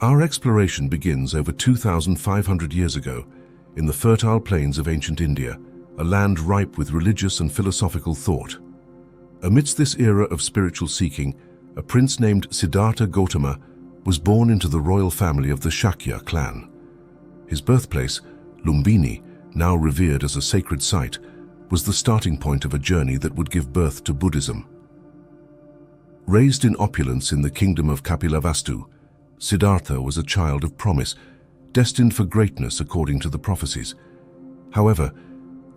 Our exploration begins over 2,500 years ago in the fertile plains of ancient India, a land ripe with religious and philosophical thought. Amidst this era of spiritual seeking, a prince named Siddhartha Gautama was born into the royal family of the Shakya clan. His birthplace, Lumbini, now revered as a sacred site, was the starting point of a journey that would give birth to Buddhism. Raised in opulence in the kingdom of Kapilavastu, Siddhartha was a child of promise, destined for greatness according to the prophecies. However,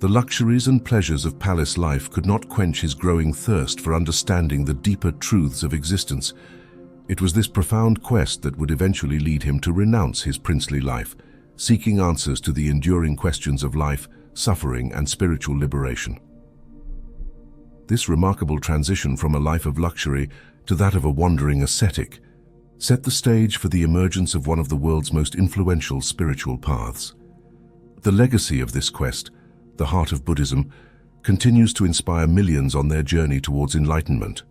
the luxuries and pleasures of palace life could not quench his growing thirst for understanding the deeper truths of existence. It was this profound quest that would eventually lead him to renounce his princely life, seeking answers to the enduring questions of life, suffering, and spiritual liberation. This remarkable transition from a life of luxury to that of a wandering ascetic set the stage for the emergence of one of the world's most influential spiritual paths. The legacy of this quest, the heart of Buddhism, continues to inspire millions on their journey towards enlightenment.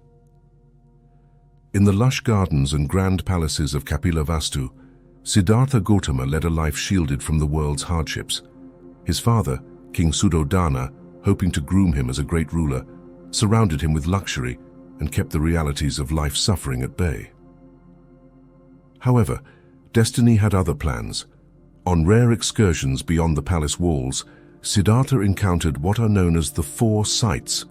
In the lush gardens and grand palaces of Kapilavastu, Siddhartha Gautama led a life shielded from the world's hardships. His father, King Suddhodana, hoping to groom him as a great ruler, surrounded him with luxury and kept the realities of life's suffering at bay. However, destiny had other plans. On rare excursions beyond the palace walls, Siddhartha encountered what are known as the four sights: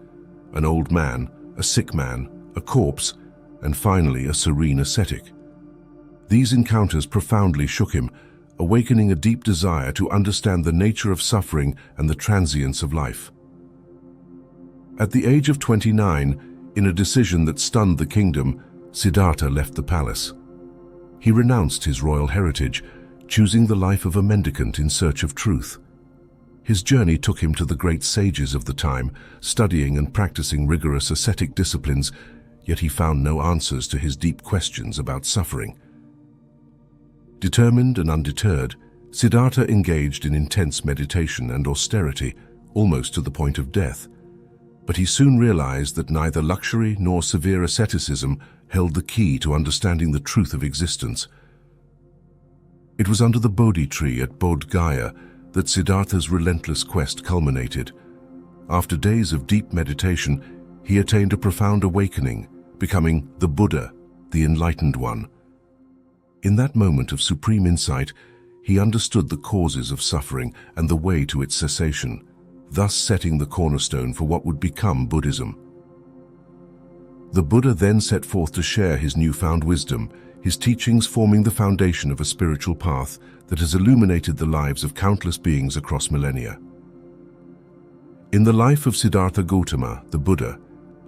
an old man, a sick man, a corpse, and finally a serene ascetic. These encounters profoundly shook him, awakening a deep desire to understand the nature of suffering and the transience of life. At the age of 29, in a decision that stunned the kingdom, Siddhartha left the palace. He renounced his royal heritage, choosing the life of a mendicant in search of truth. His journey took him to the great sages of the time, studying and practicing rigorous ascetic disciplines, yet he found no answers to his deep questions about suffering. Determined and undeterred, Siddhartha engaged in intense meditation and austerity, almost to the point of death. But he soon realized that neither luxury nor severe asceticism held the key to understanding the truth of existence. It was under the Bodhi tree at Bodh Gaya that Siddhartha's relentless quest culminated. After days of deep meditation, he attained a profound awakening, becoming the Buddha, the Enlightened One. In that moment of supreme insight, he understood the causes of suffering and the way to its cessation, thus setting the cornerstone for what would become Buddhism. The Buddha then set forth to share his newfound wisdom, his teachings forming the foundation of a spiritual path that has illuminated the lives of countless beings across millennia. In the life of Siddhartha Gautama, the Buddha,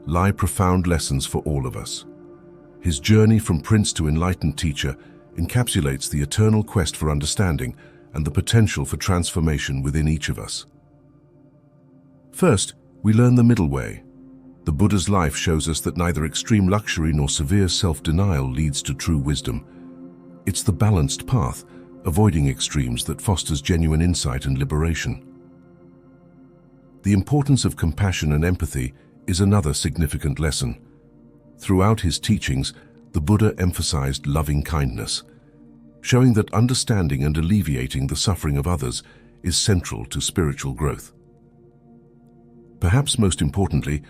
lie profound lessons for all of us. His journey from prince to enlightened teacher encapsulates the eternal quest for understanding and the potential for transformation within each of us. First, we learn the middle way. The Buddha's life shows us that neither extreme luxury nor severe self-denial leads to true wisdom. It's the balanced path, avoiding extremes, that fosters genuine insight and liberation. The importance of compassion and empathy is another significant lesson. Throughout his teachings, the Buddha emphasized loving kindness, showing that understanding and alleviating the suffering of others is central to spiritual growth. Perhaps most importantly,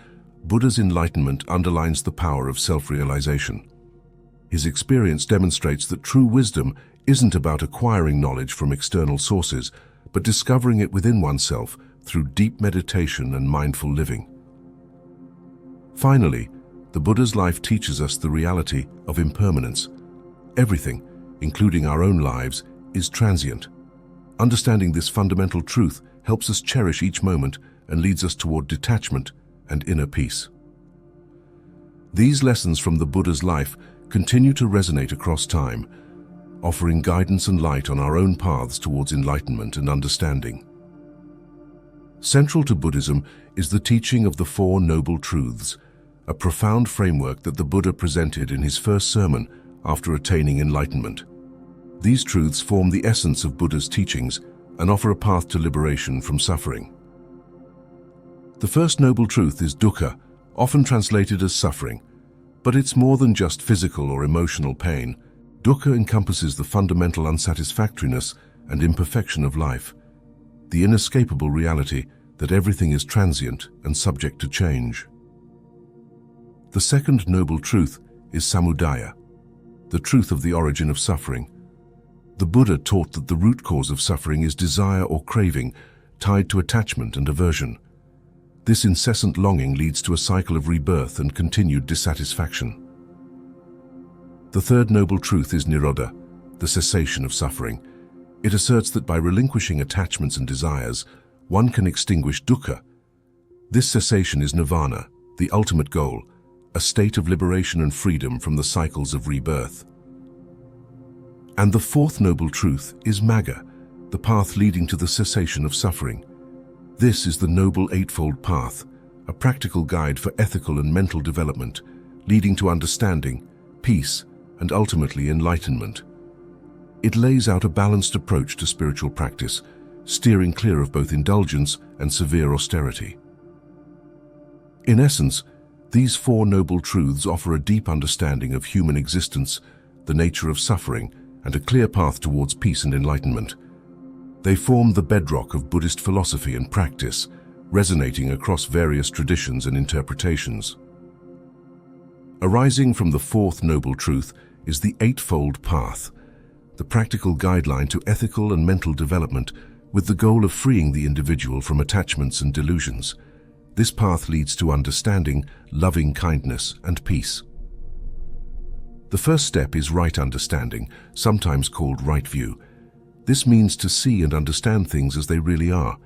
Buddha's enlightenment underlines the power of self-realization. His experience demonstrates that true wisdom isn't about acquiring knowledge from external sources, but discovering it within oneself through deep meditation and mindful living. Finally, the Buddha's life teaches us the reality of impermanence. Everything, including our own lives, is transient. Understanding this fundamental truth helps us cherish each moment and leads us toward detachment and inner peace. These lessons from the Buddha's life continue to resonate across time, offering guidance and light on our own paths towards enlightenment and understanding. Central to Buddhism is the teaching of the Four Noble Truths, a profound framework that the Buddha presented in his first sermon after attaining enlightenment. These truths form the essence of Buddha's teachings and offer a path to liberation from suffering. The first noble truth is dukkha, often translated as suffering, but it's more than just physical or emotional pain. Dukkha encompasses the fundamental unsatisfactoriness and imperfection of life, the inescapable reality that everything is transient and subject to change. The second noble truth is samudaya, the truth of the origin of suffering. The Buddha taught that the root cause of suffering is desire or craving, tied to attachment and aversion. This incessant longing leads to a cycle of rebirth and continued dissatisfaction. The third noble truth is nirodha, the cessation of suffering. It asserts that by relinquishing attachments and desires, one can extinguish dukkha. This cessation is nirvana, the ultimate goal, a state of liberation and freedom from the cycles of rebirth. And the fourth noble truth is magga, the path leading to the cessation of suffering. This is the Noble Eightfold Path, a practical guide for ethical and mental development, leading to understanding, peace, and ultimately enlightenment. It lays out a balanced approach to spiritual practice, steering clear of both indulgence and severe austerity. In essence, these four noble truths offer a deep understanding of human existence, the nature of suffering, and a clear path towards peace and enlightenment. They form the bedrock of Buddhist philosophy and practice, resonating across various traditions and interpretations. Arising from the fourth noble truth is the Eightfold Path, the practical guideline to ethical and mental development with the goal of freeing the individual from attachments and delusions. This path leads to understanding, loving kindness, and peace. The first step is right understanding, sometimes called right view. This means to see and understand things as they really are.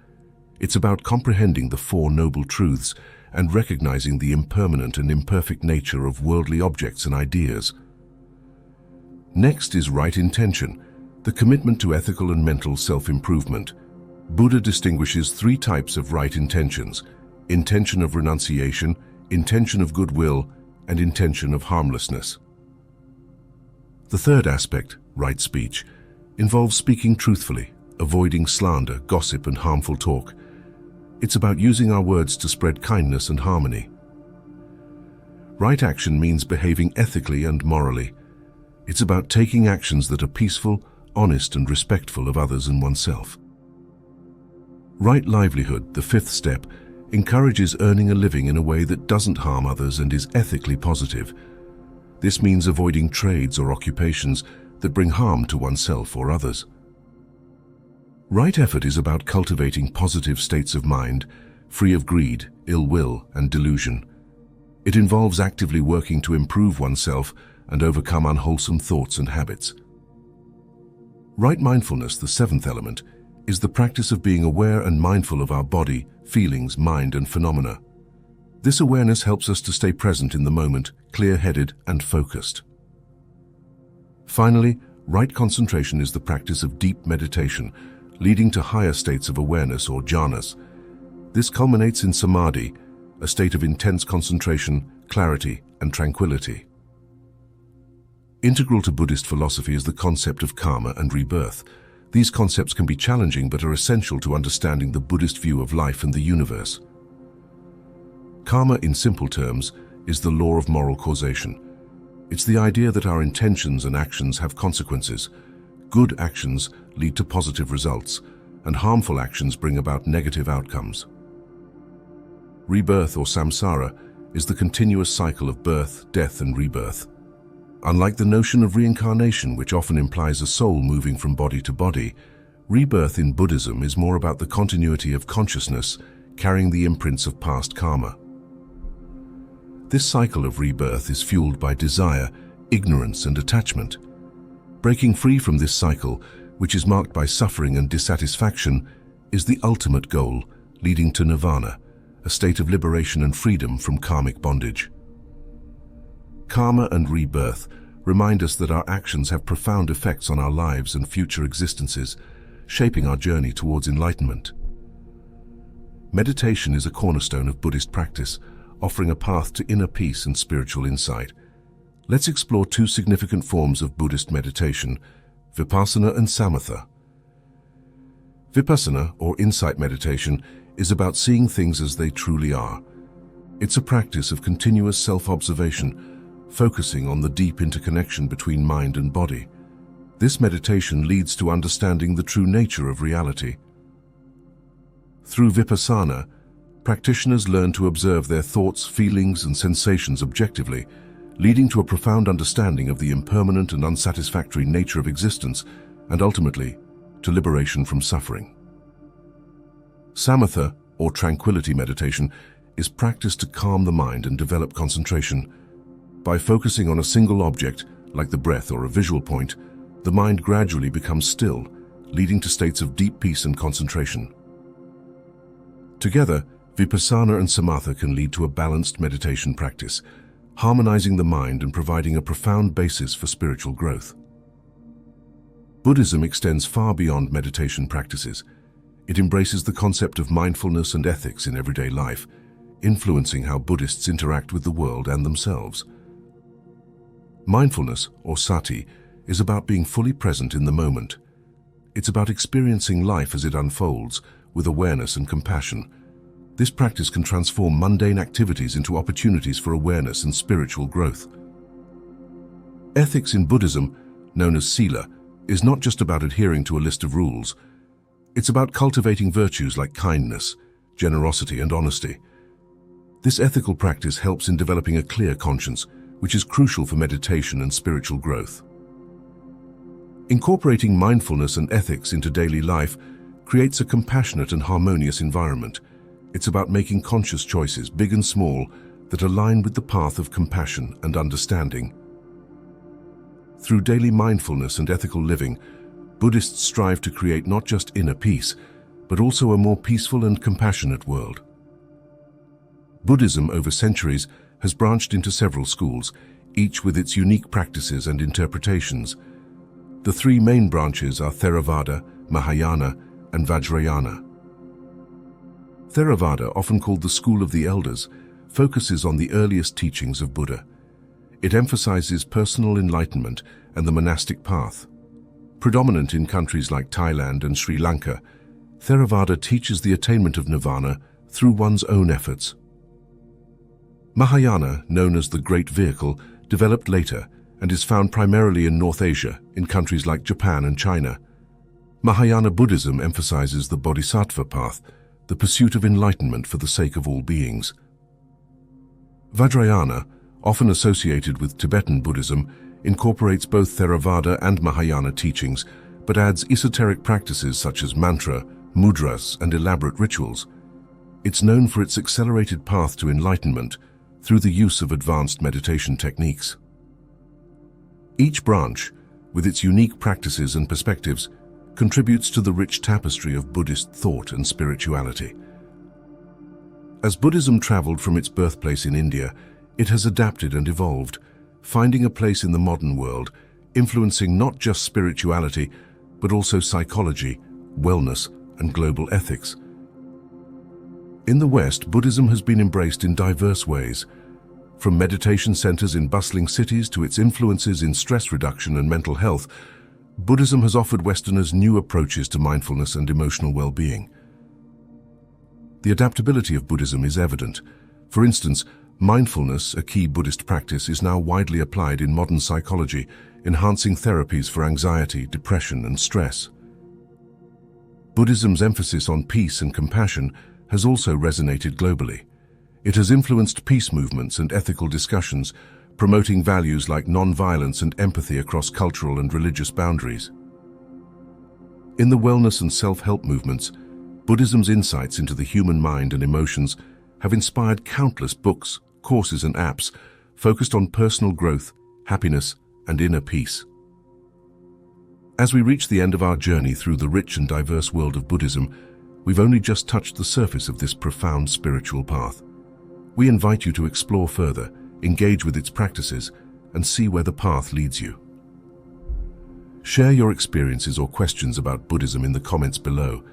It's about comprehending the Four Noble Truths and recognizing the impermanent and imperfect nature of worldly objects and ideas. Next is right intention, the commitment to ethical and mental self-improvement. Buddha distinguishes three types of right intentions: intention of renunciation, intention of goodwill, and intention of harmlessness. The third aspect, right speech, involves speaking truthfully, avoiding slander, gossip, and harmful talk. It's about using our words to spread kindness and harmony. Right action means behaving ethically and morally. It's about taking actions that are peaceful, honest, and respectful of others and oneself. Right livelihood, the fifth step, encourages earning a living in a way that doesn't harm others and is ethically positive. This means avoiding trades or occupations that bring harm to oneself or others. Right effort is about cultivating positive states of mind, free of greed, ill will, and delusion. It involves actively working to improve oneself and overcome unwholesome thoughts and habits. Right mindfulness, the seventh element, is the practice of being aware and mindful of our body, feelings, mind, and phenomena. This awareness helps us to stay present in the moment, clear-headed and focused. Finally, right concentration is the practice of deep meditation, leading to higher states of awareness or jhanas. This culminates in samadhi, a state of intense concentration, clarity, and tranquility. Integral to Buddhist philosophy is the concept of karma and rebirth. These concepts can be challenging but are essential to understanding the Buddhist view of life and the universe. Karma, in simple terms, is the law of moral causation. It's the idea that our intentions and actions have consequences. Good actions lead to positive results, and harmful actions bring about negative outcomes. Rebirth, or samsara, is the continuous cycle of birth, death, and rebirth. Unlike the notion of reincarnation, which often implies a soul moving from body to body, rebirth in Buddhism is more about the continuity of consciousness carrying the imprints of past karma. This cycle of rebirth is fueled by desire, ignorance, and attachment. Breaking free from this cycle, which is marked by suffering and dissatisfaction, is the ultimate goal, leading to nirvana, a state of liberation and freedom from karmic bondage. Karma and rebirth remind us that our actions have profound effects on our lives and future existences, shaping our journey towards enlightenment. Meditation is a cornerstone of Buddhist practice, offering a path to inner peace and spiritual insight. Let's explore two significant forms of Buddhist meditation, vipassana and samatha. Vipassana, or insight meditation, is about seeing things as they truly are. It's a practice of continuous self-observation, focusing on the deep interconnection between mind and body. This meditation leads to understanding the true nature of reality. Through vipassana, practitioners learn to observe their thoughts, feelings, and sensations objectively, leading to a profound understanding of the impermanent and unsatisfactory nature of existence, and ultimately, to liberation from suffering. Samatha, or tranquility meditation, is practiced to calm the mind and develop concentration. By focusing on a single object, like the breath or a visual point, the mind gradually becomes still, leading to states of deep peace and concentration. Together, vipassana and samatha can lead to a balanced meditation practice, harmonizing the mind and providing a profound basis for spiritual growth. Buddhism extends far beyond meditation practices. It embraces the concept of mindfulness and ethics in everyday life, influencing how Buddhists interact with the world and themselves. Mindfulness, or sati, is about being fully present in the moment. It's about experiencing life as it unfolds, with awareness and compassion. This practice can transform mundane activities into opportunities for awareness and spiritual growth. Ethics in Buddhism, known as sila, is not just about adhering to a list of rules. It's about cultivating virtues like kindness, generosity, and honesty. This ethical practice helps in developing a clear conscience, which is crucial for meditation and spiritual growth. Incorporating mindfulness and ethics into daily life creates a compassionate and harmonious environment. It's about making conscious choices, big and small, that align with the path of compassion and understanding. Through daily mindfulness and ethical living, Buddhists strive to create not just inner peace, but also a more peaceful and compassionate world. Buddhism, over centuries, has branched into several schools, each with its unique practices and interpretations. The three main branches are Theravada, Mahayana, and Vajrayana. Theravada, often called the School of the Elders, focuses on the earliest teachings of Buddha. It emphasizes personal enlightenment and the monastic path. Predominant in countries like Thailand and Sri Lanka, Theravada teaches the attainment of nirvana through one's own efforts. Mahayana, known as the Great Vehicle, developed later and is found primarily in North Asia, in countries like Japan and China. Mahayana Buddhism emphasizes the bodhisattva path, the pursuit of enlightenment for the sake of all beings. Vajrayana, often associated with Tibetan Buddhism, incorporates both Theravada and Mahayana teachings, but adds esoteric practices such as mantra, mudras, and elaborate rituals. It's known for its accelerated path to enlightenment through the use of advanced meditation techniques. Each branch, with its unique practices and perspectives, contributes to the rich tapestry of Buddhist thought and spirituality. As Buddhism traveled from its birthplace in India, it has adapted and evolved, finding a place in the modern world, influencing not just spirituality, but also psychology, wellness, and global ethics. In the West, Buddhism has been embraced in diverse ways, from meditation centers in bustling cities to its influences in stress reduction and mental health. Buddhism has offered Westerners new approaches to mindfulness and emotional well-being. The adaptability of Buddhism is evident. For instance, mindfulness, a key Buddhist practice, is now widely applied in modern psychology, enhancing therapies for anxiety, depression, and stress. Buddhism's emphasis on peace and compassion has also resonated globally. It has influenced peace movements and ethical discussions, promoting values like non-violence and empathy across cultural and religious boundaries. In the wellness and self-help movements, Buddhism's insights into the human mind and emotions have inspired countless books, courses, and apps focused on personal growth, happiness, and inner peace. As we reach the end of our journey through the rich and diverse world of Buddhism, we've only just touched the surface of this profound spiritual path. We invite you to explore further, engage with its practices, and see where the path leads you. Share your experiences or questions about Buddhism in the comments below.